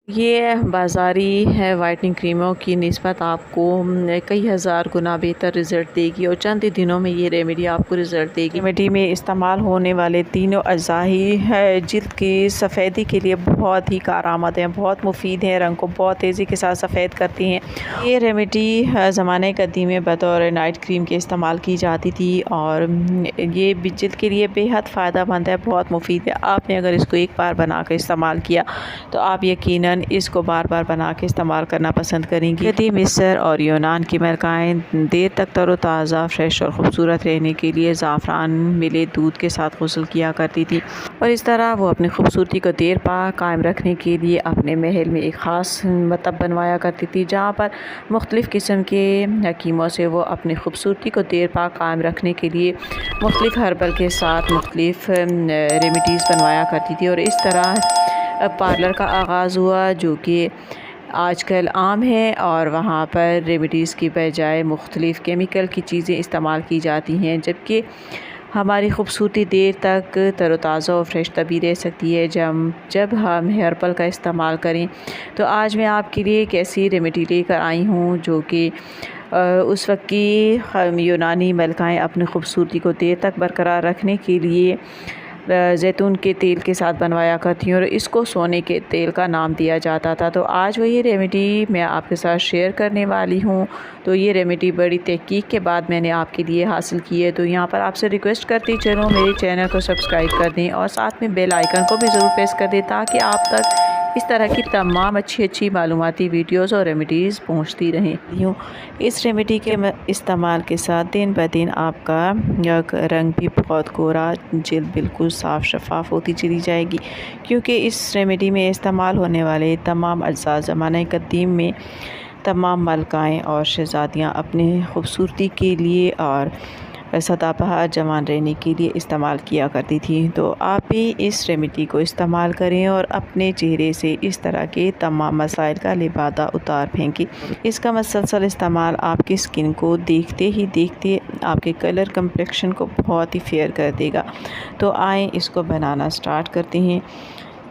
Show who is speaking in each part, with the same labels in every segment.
Speaker 1: ये बाज़ारी है वाइटनिंग क्रीमों की निस्बत आपको कई हज़ार गुना बेहतर रिज़ल्ट देगी और चंद ही दिनों में ये रेमेडी आपको रिज़ल्ट देगी। रेमेडी में इस्तेमाल होने वाले तीनों अज़ा ही है जिल्द की सफ़ेदी के लिए बहुत ही कारआमद हैं, बहुत मुफीद हैं, रंग को बहुत तेज़ी के साथ सफ़ेद करती हैं। ये रेमेडी ज़माने कदीम में बतौर नाइट क्रीम के इस्तेमाल की जाती थी और ये जिल्द के लिए बेहद फ़ायदेमंद है, बहुत मुफीद है। आपने अगर इसको एक बार बना कर इस्तेमाल किया तो आप यकीनन इसको बार बार बना के इस्तेमाल करना पसंद करेंगी। यदि मिस्र और यूनान की मलकाएँ देर तक तरोताज़ा, फ्रेश और ख़ूबसूरत रहने के लिए ज़ाफ़रान मिले दूध के साथ गुस्ल किया करती थी और इस तरह वो अपनी खूबसूरती को देर पा कायम रखने के लिए अपने महल में एक ख़ास मतब बनवाया करती थी, जहाँ पर मुख्तलिफ़ किस्म के हकीमों से वो अपनी खूबसूरती को देर पा कायम रखने के लिए मुख्तलिफ़ हर्बल के साथ मुख्तलिफ़ रेमेडीज़ बनवाया करती थी। और इस तरह पार्लर का आगाज़ हुआ, जो कि आजकल आम है और वहाँ पर रेमेडीज़ की बजाय मुख्तलिफ़ केमिकल की चीज़ें इस्तेमाल की जाती हैं, जबकि हमारी खूबसूरती देर तक तरोताज़ा और फ्रेश तभी रह सकती है जब हम हर्बल का इस्तेमाल करें। तो आज मैं आपके लिए एक ऐसी रेमेडी लेकर आई हूँ जो कि उस वक्त की यूनानी मलकाएँ अपनी खूबसूरती को देर तक बरकरार रखने के लिए जैतून के तेल के साथ बनवाया करती हूँ और इसको सोने के तेल का नाम दिया जाता था। तो आज वही रेमेडी मैं आपके साथ शेयर करने वाली हूँ। तो ये रेमेडी बड़ी तहकीक के बाद मैंने आपके लिए हासिल की है। तो यहाँ पर आपसे रिक्वेस्ट करती चलूँ मेरे चैनल को सब्सक्राइब कर दें और साथ में बेल आइकन को भी ज़रूर प्रेस कर दें, ताकि आप तक इस तरह की तमाम अच्छी मालूमाती वीडियोज़ और रेमेडीज़ पहुँचती रहें। यूँ इस रेमेडी के इस्तेमाल के साथ दिन ब दिन आपका रंग भी बहुत गोरा, जिल्द बिल्कुल साफ़ शफ़ाफ़ होती चली जाएगी, क्योंकि इस रेमेडी में इस्तेमाल होने वाले तमाम अज्जा ज़माने कदीम में तमाम मलकाएँ और शहज़ादियाँ अपनी खूबसूरती के लिए और सदाबहार जवान रहने के लिए इस्तेमाल किया करती थी। तो आप भी इस रेमेडी को इस्तेमाल करें और अपने चेहरे से इस तरह के तमाम मसाइल का लिबादा उतार फेंकें। इसका मुसलसल इस्तेमाल आपकी स्किन को देखते ही देखते आपके कलर कम्प्लेक्शन को बहुत ही फेयर कर देगा। तो आएँ इसको बनाना स्टार्ट करते हैं।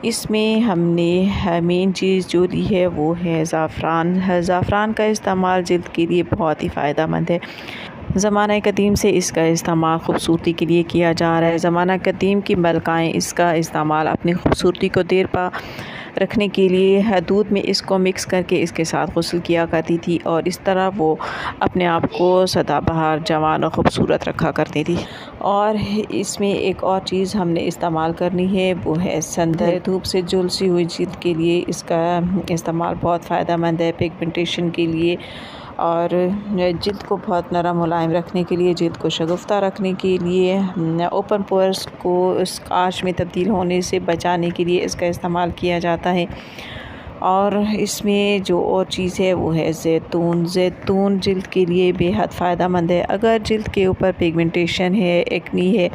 Speaker 1: इसमें हमने मेन चीज़ जो ली है वो है ज़ाफ़रान। ज़ाफ़रान का इस्तेमाल जिल्द के लिए बहुत ही फ़ायदेमंद है। ज़माना कदीम से इसका इस्तेमाल खूबसूरती के लिए किया जा रहा है। ज़माना कदीम की मलकाएँ इसका इस्तेमाल अपनी खूबसूरती को देर पा रखने के लिए दूध में इसको मिक्स करके इसके साथ गुस्ल किया करती थी और इस तरह वो अपने आप को सदाबहार, जवान और ख़ूबसूरत रखा करती थी। और इसमें एक और चीज़ हमने इस्तेमाल करनी है, वो है संदल। धूप से झुलसी हुई जिल्द के लिए इसका इस्तेमाल बहुत फ़ायदेमंद है, पिगमेंटेशन के लिए और जिल्द को बहुत नरम मुलायम रखने के लिए, जिल्द को शगुफ्ता रखने के लिए, ओपन पोर्स को स्कार्च में तब्दील होने से बचाने के लिए इसका इस्तेमाल किया जाता है। और इसमें जो और चीज़ है वो है जैतून। जैतून जिल्द के लिए बेहद फ़ायदेमंद है। अगर जिल्द के ऊपर पिगमेंटेशन है, एक्नी है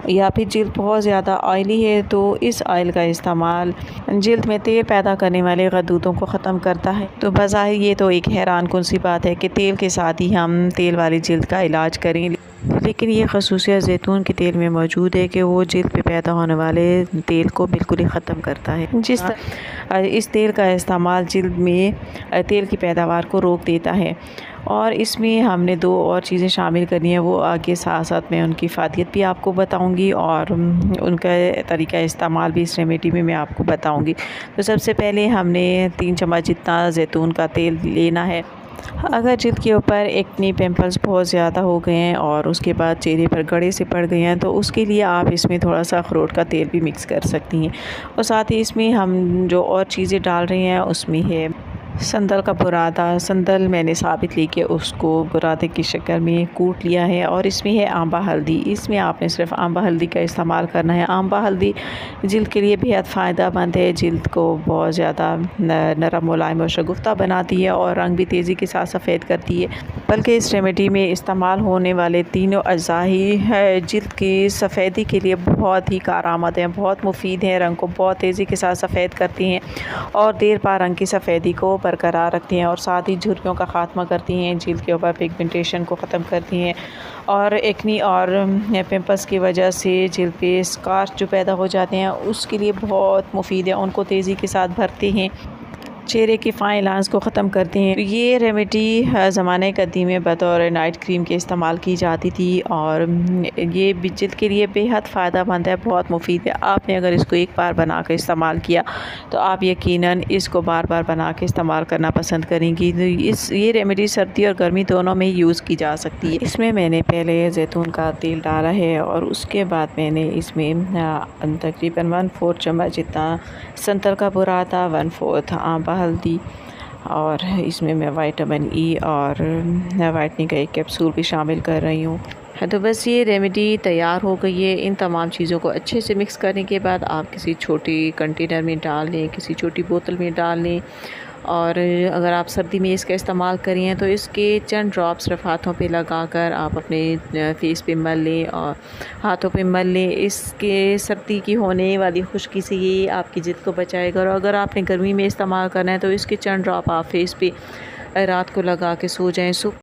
Speaker 1: या फिर जिल्द बहुत ज़्यादा ऑयली है तो इस ऑयल का इस्तेमाल जिल्द में तेल पैदा करने वाले गदूदों को ख़त्म करता है। तो बज़ाहिर ये तो एक हैरान कुन सी बात है कि तेल के साथ ही हम तेल वाली जिल्द का इलाज करें, लेकिन ये खसूसियत जैतून के तेल में मौजूद है कि वो जिल्द पे पैदा होने वाले तेल को बिल्कुल ही ख़त्म करता है। इस तेल का इस्तेमाल जिल्द में तेल की पैदावार को रोक देता है। और इसमें हमने दो और चीज़ें शामिल करनी है, वो आगे साथ साथ मैं उनकी फ़ायदियत भी आपको बताऊंगी और उनका तरीका इस्तेमाल भी इस रेमेडी में मैं आपको बताऊंगी। तो सबसे पहले हमने 3 चम्मच जितना जैतून का तेल लेना है। अगर जिल्द के ऊपर एक्ने, पिंपल्स बहुत ज़्यादा हो गए हैं और उसके बाद चेहरे पर गड़े से पड़ गए हैं तो उसके लिए आप इसमें थोड़ा सा अखरोट का तेल भी मिक्स कर सकती हैं। और साथ ही इसमें हम जो और चीज़ें डाल रहे हैं उसमें है संदल का बुरादा। संदल मैंने साबित लेके उसको बुरादे की शक्ल में कूट लिया है। और इसमें है आंबा हल्दी। इसमें आपने सिर्फ आंबा हल्दी का इस्तेमाल करना है। आंबा हल्दी जिल्द के लिए बेहद फ़ायदेमंद है, जिल्द को बहुत ज़्यादा नरम, मुलायम और शगुफ्ता बनाती है और रंग भी तेज़ी के साथ सफ़ेद करती है। बल्कि इस रेमेडी में इस्तेमाल होने वाले तीनों अज्जा ही है जिल्द की सफ़ेदी के लिए बहुत ही कारआमद हैं, बहुत मुफीद हैं, रंग को बहुत तेज़ी के साथ सफ़ेद करती हैं और देर पा रंग की सफ़ेदी को बरकरार रखती हैं और साथ ही झुर्रियों का ख़ात्मा करती हैं, जिल्द के ऊपर पिगमेंटेशन को ख़त्म करती हैं और एक्नी और पिंपल्स की वजह से जिल्द पे स्कार्च जो पैदा हो जाते हैं उसके लिए बहुत मुफीद है, उनको तेज़ी के साथ भरते हैं। चेहरे की फाइन लाइंस को ख़त्म करती हैं। ये रेमेडी ज़माने कदीम में बतौर नाइट क्रीम के इस्तेमाल की जाती थी और ये जिल्द के लिए बेहद फ़ायदेमंद है, बहुत मुफीद है। आपने अगर इसको एक बार बना कर इस्तेमाल किया तो आप यकीनन इसको बार बार बना के इस्तेमाल करना पसंद करेंगी। तो ये रेमेडी सर्दी और गर्मी दोनों में यूज़ की जा सकती है। इसमें मैंने पहले जैतून का तेल डाला है और उसके बाद मैंने इसमें तकरीबन 1/4 चम्मच जितना संतल का बुरा था, 1/4 आंबा हल्दी और इसमें मैं विटामिन ई और वाइटनिंग का एक कैप्सूल भी शामिल कर रही हूँ। तो बस ये रेमेडी तैयार हो गई है। इन तमाम चीज़ों को अच्छे से मिक्स करने के बाद आप किसी छोटी कंटेनर में डाल लें, किसी छोटी बोतल में डाल लें और अगर आप सर्दी में इसका इस्तेमाल करें तो इसके चंद ड्रॉप सिर्फ हाथों पे लगाकर आप अपने फेस पे मल लें और हाथों पे मल लें। इसके सर्दी की होने वाली खुश्की से ये आपकी जिल्द को बचाएगा। और अगर आपने गर्मी में इस्तेमाल करना है तो इसके चंद ड्रॉप आप फेस पे रात को लगा के सो जाएं।